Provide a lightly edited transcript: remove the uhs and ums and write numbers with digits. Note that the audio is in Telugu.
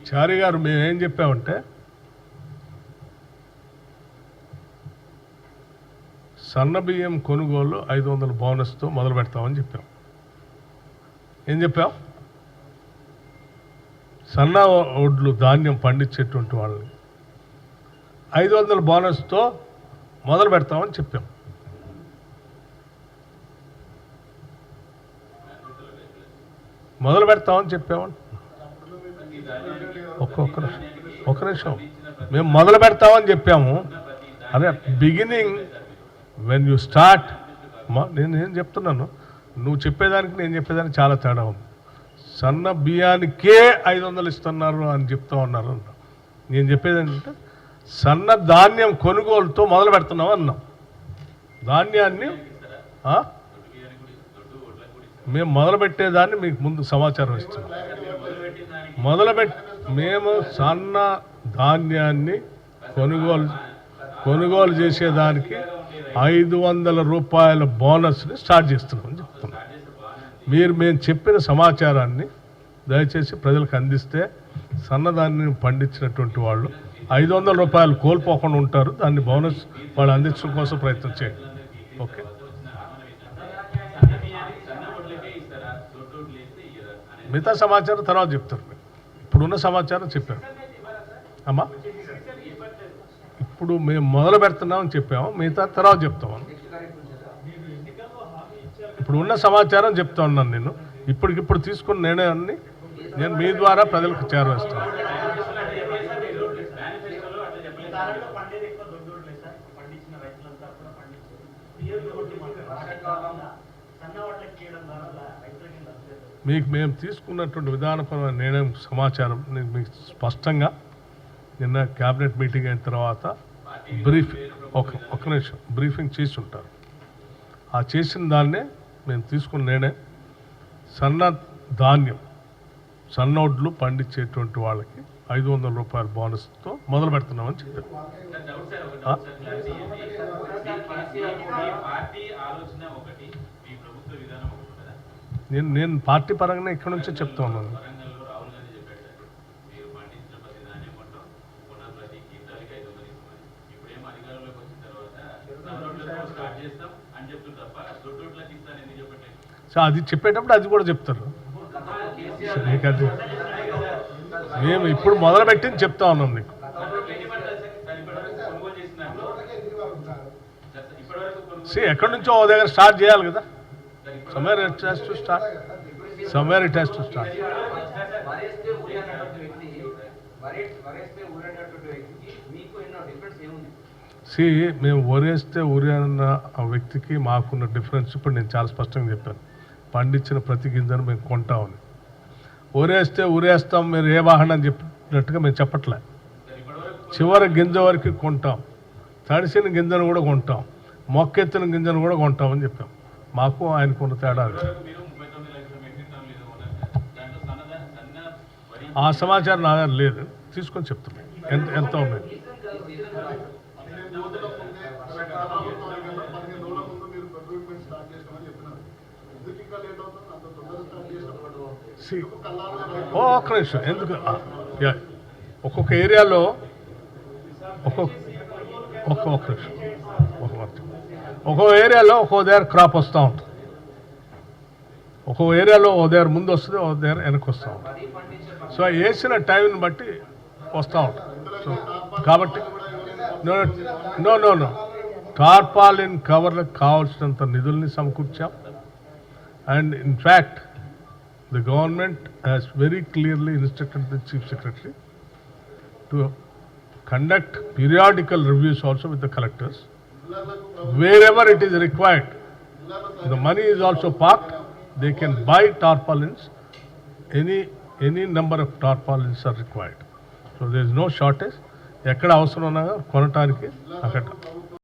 చారి గారు మేమేం చెప్పామంటే సన్న బియ్యం కొనుగోలు 500 బోనస్తో మొదలు పెడతామని చెప్పాం. ఏం చెప్పాం? సన్న ఒడ్లు ధాన్యం పండించేటువంటి వాళ్ళని 500 బోనస్తో మొదలు పెడతామని చెప్పాం. మొదలు పెడతామని చెప్పామని ఒక్క నిమిషం మేము మొదలు పెడతామని చెప్పాము. అదే బిగినింగ్ వెన్ యూ స్టార్ట్. నేను చెప్తున్నాను, నువ్వు చెప్పేదానికి నేను చెప్పేదానికి చాలా తేడా ఉంది. సన్న బియ్యానికే 500 ఇస్తున్నారు అని చెప్తా ఉన్నారు. నేను చెప్పేది ఏంటంటే సన్న ధాన్యం కొనుగోలుతో మొదలు పెడుతున్నాం అన్నాం. ధాన్యాన్ని మేము మొదలుపెట్టేదాన్ని మీకు ముందు సమాచారం ఇస్తున్నాం. మేము సన్న ధాన్యాన్ని కొనుగోలు చేసేదానికి 500 రూపాయల బోనస్ని స్టార్ట్ చేస్తున్నామని చెప్తున్నాం. మేము చెప్పిన సమాచారాన్ని దయచేసి ప్రజలకు అందిస్తే సన్నధాన్యం పండించినటువంటి వాళ్ళు 500 రూపాయలు కోల్పోకుండా ఉంటారు. దాన్ని బోనస్ వాళ్ళు అందించడం కోసం ప్రయత్నం చేయండి. ఓకే, మిగతా సమాచారం తర్వాత చెప్తారు. ఇప్పుడున్న సమాచారం చెప్పారు అమ్మా. ఇప్పుడు మేము మొదలు పెడుతున్నామని చెప్పాము, మిగతా తర్వాత చెప్తాము. ఇప్పుడు ఉన్న సమాచారం చెప్తా ఉన్నాను. నేను ఇప్పటికిప్పుడు తీసుకున్న నిర్ణయాన్ని నేను మీ ద్వారా ప్రజలకు చేరవేస్తాను. మీకు మేము తీసుకున్నటువంటి విధానపరమైన నిర్ణయం సమాచారం మీకు స్పష్టంగా నిన్న క్యాబినెట్ మీటింగ్ అయిన తర్వాత ఒక నిమిషం బ్రీఫింగ్ చేసి ఉంటారు. ఆ చేసిన దాన్నే మేము తీసుకున్న నిర్ణయం సన్న ధాన్యం సన్నోడ్లు పండించేటువంటి వాళ్ళకి 500 రూపాయల బోనస్తో మొదలు పెడుతున్నామని చెప్పారు. నేను పార్టీ పరంగా ఇక్కడ నుంచే చెప్తా ఉన్నాను. సో అది చెప్పేటప్పుడు అది కూడా చెప్తారు. అది మేము ఇప్పుడు మొదలుపెట్టింది చెప్తా ఉన్నాం నీకు. ఎక్కడి నుంచో ఓ దగ్గర స్టార్ట్ చేయాలి కదా. somewhere it has to start. మేము ఒరేస్తే ఊరి అన్న ఆ వ్యక్తికి మాకున్న డిఫరెన్స్ ఇప్పుడు నేను చాలా స్పష్టంగా చెప్పాను. పండించిన ప్రతి గింజను మేము కొంటామని. ఒరేస్తే ఊరేస్తాం మీరు ఏ వాహనం అని చెప్పినట్టుగా మేము చెప్పట్లే. చివరి గింజ వరకు కొంటాం, తడిసిన గింజను కూడా కొంటాం, మొక్కెత్తిన గింజను కూడా కొంటామని చెప్పాం. మాకు ఆయనకున్న తేడా. ఆ సమాచారం నా దగ్గర లేదు, తీసుకొని చెప్తున్నాం ఎంత ఉంది. ఒక్క నిమిషం, ఎందుకు ఒక్కొక్క ఏరియాలో ఒక్కో ఏరియాలో ఒక్కో దగ్గర క్రాప్ వస్తూ ఉంటుంది. ఒక్కో ఏరియాలో ఓ దగ్గర ముందు వస్తుంది, ఓ దగ్గర వెనక్కి వస్తూ ఉంటుంది. సో వేసిన టైంని బట్టి వస్తూ ఉంటుంది. సో కాబట్టి నో టార్పాలిన్ కవర్లకు కావాల్సినంత నిధుల్ని సమకూర్చాం. And in fact the government has very clearly instructed the Chief Secretary to conduct periodical reviews also with the collectors. Wherever it is required, the money is also parked. They can buy tarpaulins. Any number of tarpaulins are required. So there is no shortage. ఎక్కడ అవసరం ఉన్నా కొనటానికి అక్కడ